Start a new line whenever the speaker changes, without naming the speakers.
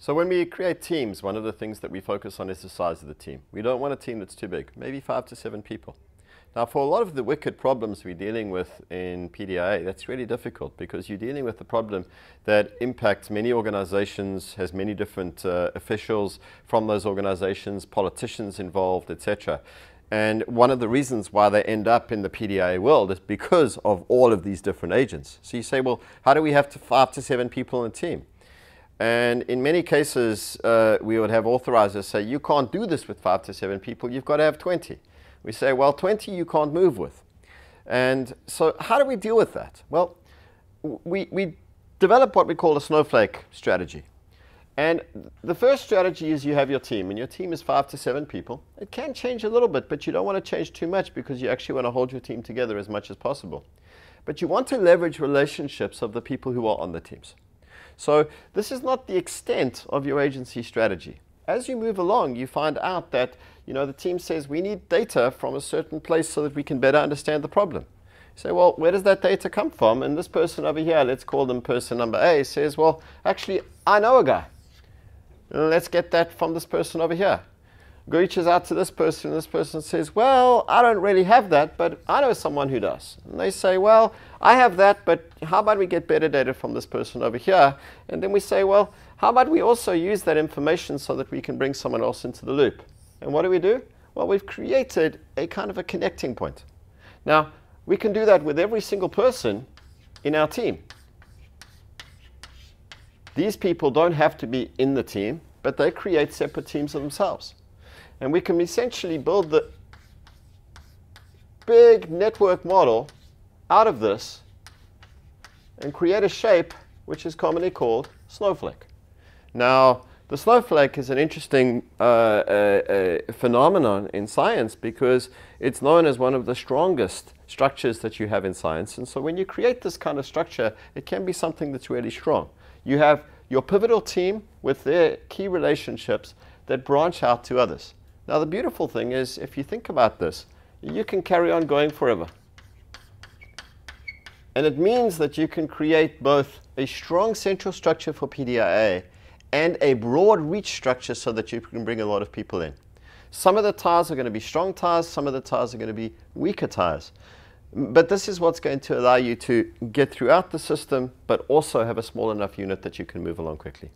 So when we create teams, one of the things that we focus on is the size of the team. We don't want a team that's too big, maybe 5 to 7 people. Now, for a lot of the wicked problems we're dealing with in PDIA, that's really difficult because you're dealing with a problem that impacts many organizations, has many different officials from those organizations, politicians involved, etc. And one of the reasons why they end up in the PDIA world is because of all of these different agents. So you say, well, how do we have 5 to 7 people in a team? And in many cases, we would have authorizers say, you can't do this with 5 to 7 people, you've got to have 20. We say, well, 20 you can't move with. And so how do we deal with that? Well, we develop what we call a snowflake strategy. And the first strategy is you have your team, and your team is 5 to 7 people. It can change a little bit, but you don't want to change too much because you actually want to hold your team together as much as possible. But you want to leverage relationships of the people who are on the teams. So this is not the extent of your agency strategy. As you move along, you find out that the team says we need data from a certain place so that we can better understand the problem. You say, well, where does that data come from? And this person over here, let's call them person number A, says, well, actually, I know a guy. Let's get that from this person over here. Reaches out to this person, and this person says, well, I don't really have that, but I know someone who does. And they say, well, I have that, but how about we get better data from this person over here? And then we say, well, how about we also use that information so that we can bring someone else into the loop? And what do? Well, we've created a kind of a connecting point. Now, we can do that with every single person in our team. These people don't have to be in the team, but they create separate teams of themselves. And we can essentially build the big network model out of this and create a shape which is commonly called snowflake. Now, the snowflake is an interesting phenomenon in science because it's known as one of the strongest structures that you have in science. And so when you create this kind of structure, it can be something that's really strong. You have your pivotal team with their key relationships that branch out to others. Now, the beautiful thing is, if you think about this, you can carry on going forever. And it means that you can create both a strong central structure for PDIA and a broad reach structure so that you can bring a lot of people in. Some of the ties are going to be strong ties, some of the ties are going to be weaker ties. But this is what's going to allow you to get throughout the system, but also have a small enough unit that you can move along quickly.